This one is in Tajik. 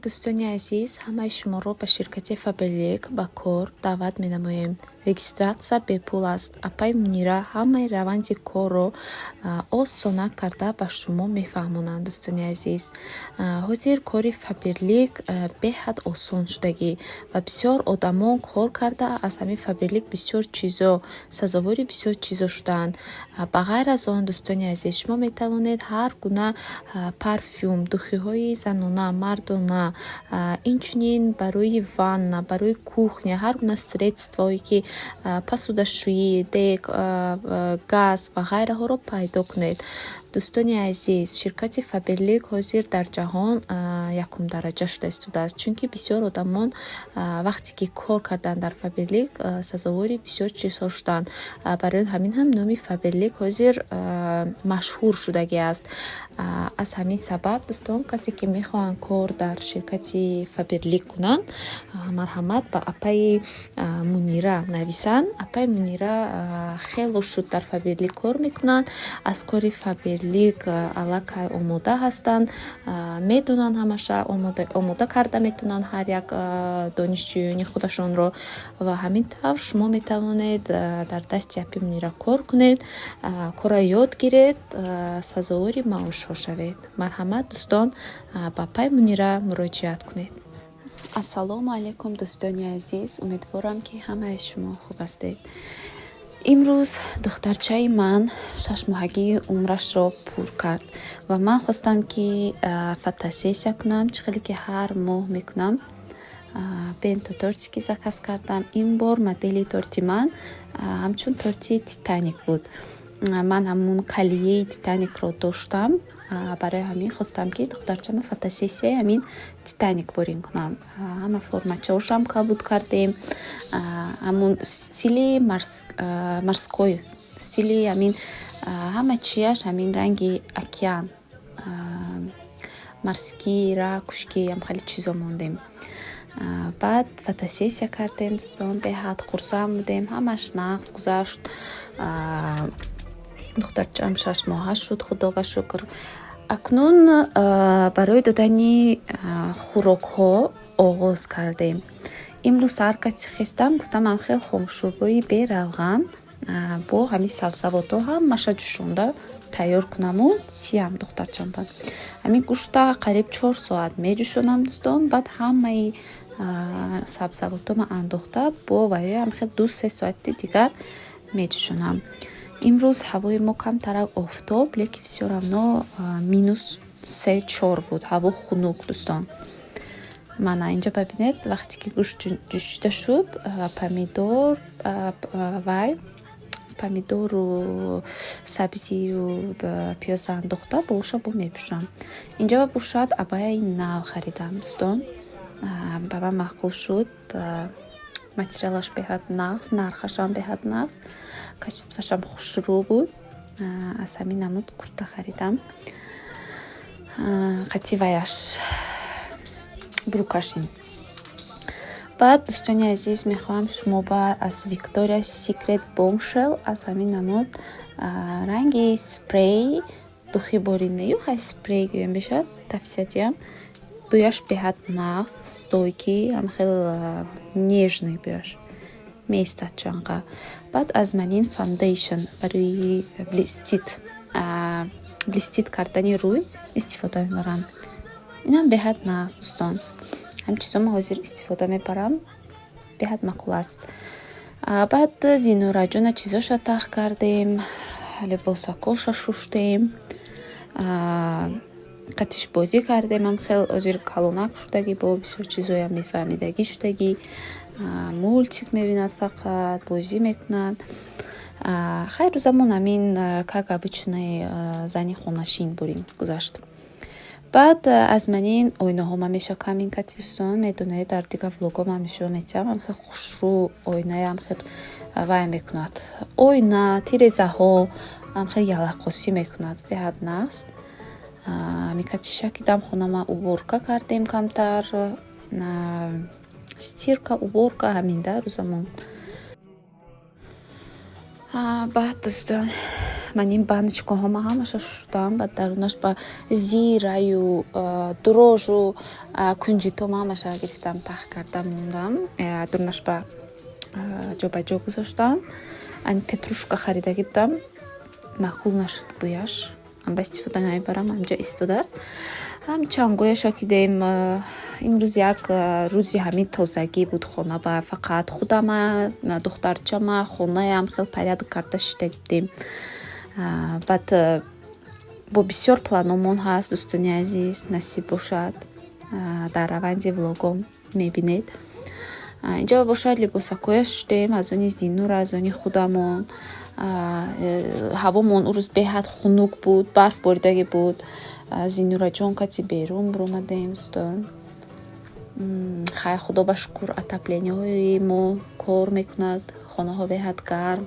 дӯстони азиз, ҳамаи шуморо ба ширкати Faberlic ба кор даъват менамоем. Регистратсия бепул аст. Аппаи Munira ҳамаи раванди корро осона карда ба шумо мефаҳмонанд. Дӯстони азиз, ҳозир кори Faberlic беҳад осон шудагӣ ва бисёр одамон кор карда аз ҳамин Faberlic бисёр чизо, сазовори бисёр чизо шудаанд. Ба ғайр аз он, дӯстони азиз, шумо метавонед ҳар гуна парфюм, духиҳои занона, мардона, инчунин барои ванна, барои кухня, ҳар гуна средствое ки посудашӯӣ, дег, газ ва ғайраҳоро пайдо кунед. Дӯстони азиз, ширкати Faberlic ҳозир дар ҷаҳон якумдараҷа истодааст, чунки бисёр одамон вақте ки кор карданд дар Faberlic сазовори бисёр чизҳо шуданд. Барои ҳамин ҳам номи Faberlic ҳозир машҳур шудагиаст. Аз ҳамин сабаб дӯстон, касе ки мехоҳанд кор дар ширкати Faberlic кунанд, марҳамат ба аппаи Munira нависанд. Аппаи Munira хело шуд дар Faberlic кор мекунанд. Аз кори Faberlic аллакай омода ҳастанд, медонанд, ҳамаша омода карда метавонанд ҳар як донишҷӯёни худашонро ва ҳамин тавр шумо метавонед дар дасти аппаи Munira кор кунед, корро ёд гиред, сазовори маошҳо шавед. Марҳамат дӯстон, ба аппаи Munira муроҷиат кунед. Ассалому алайкум дӯстони азиз, умедворам ки ҳамаи шумо хуб ҳастед. имрӯз духтарчаи ман 6-моҳагии умрашро пур кард ва ман хостам ки фотосессия кунам, чӣ хеле ки ҳар моҳ мекунам. Бento тортики заказ кардам. Ин бор модели торти ман ҳамчун торти Titanic буд. Ман ҳамун калияи Titanicро доштам. Барои ҳамин хостам ки духтарчаи ман фотосессияи ҳамин Titanic борин кунам. Ҳама формачаошам кабуд кардем. Ҳамун стили морской, стили ҳамин ҳама чияш ҳамин ранги океан, морскӣ, ракушки, ҳам хеле чизо мондем. Баъд фотосессия кардем дӯстон, беҳад хурсанд будем. Ҳамаш нағз гузашт. духтарчаам 6 моҳа шуд, худо ва шукр. Акнун барои додани хӯрокҳо оғоз кардем. имрӯз саҳар кати хистам, гуфтам ам хел хомшурбои беравған бо ҳамин сабзавотҳо ҳамаша ҷӯшонда тайёр кунаму сиям духтарчамдан. Ҳамин гӯшта қариб 4 соат меҷӯшонам дӯстон. Баъд ҳамаи сабзавотҳо ма андохта бо ваёи ҳам хел 2-3 соати дигар меҷӯшонам. имрӯз ҳавои мо камтарак офтоб, леки всё равно -3-4 буд. ҳаво хунук дӯстон. Мана инҷа бабинед, вақте ки гӯшт ҷӯшида шуд, помидору сабзию пиёза андохта болша бо мепӯшам. Инҷа бошад абаяи нав харидам дӯстон. ба ман маъқул шуд. материалаш беҳад нағз, нархашам беҳад нағз, качествашам хушрӯ буд. аз ҳамин намуд курта харидам. қативаяш брукашин. баъд дӯстони азиз, мехоҳам шумо ба аз Victoria's Secret Bombshell аз ҳамин намуд ранги спрей духи боринда ё хай спрей гӯем бешад тавсия диям. бӯяш беҳад нағз, стойкӣ, ҳам хел нежный бӯяш меистад чанқа. баъд аз манин foundation барои блистит кардани рӯй истифода мебарам. инам беҳад нағз дӯстон. ҳам чизома ҳозир истифода мебарам. беҳад маъқул аст. баъд зинураҷона чизоша тах кардем, либосакоша шуштем, қатишбозӣ кардем. ҳам хел ҳозир калонак шудагӣ, бо бисёр чизоям мефаҳмидагӣ шудагӣ. мультик мебинад, фақат бозӣ мекунад. хайру замон ҳамин как обычный зани хонашин бурин гузашт. баъд аз манин ойнаҳо ма мешакам. ин кати дӯстон медонед, дар дигар влогҳо ма нишон медиҳам. ҳам хел хушрӯ ойнаям хел вай мекунад. ойна, тирезаҳо ҳам хел ялақосӣ мекунад. беҳад нағз. микатиша кидам хонама уборка кардем камтар. стирка, уборка ҳамин да рӯзамон. баъд дӯстон ман ин баночкаҳома ҳамаша шуштам ва дарунаш ба зираю дурожу кунҷитома ҳамаша гирифтам, тах кардам, мондам. Дарунаш ба ҷо гузоштам. Ан петрушка харида будам, маъқул нашуд бӯяш, ба истифода намебарам, ҳамҷо истодааст. Чангояша кидем. Имрӯз як рӯзи ҳамин тозагӣ буд. Хона ба фақат худама, духтарчама, хонаям хел порядок карда шида будем. Баъд бо бисёр планомон ҳаст, дӯстони азиз, насиб бошад дар раванди влогом мебинед. Инҷо бошад либосакоя шуштем, аз они зиннура, аз они худамон. ҳавомон урӯз беҳад хунук буд, барф боридагӣ буд. Зиннураҷон кати берун биромадем устон. Хай худо ба шукр, отоплениҳои мо кор мекунад, хонаҳо беҳад гарм.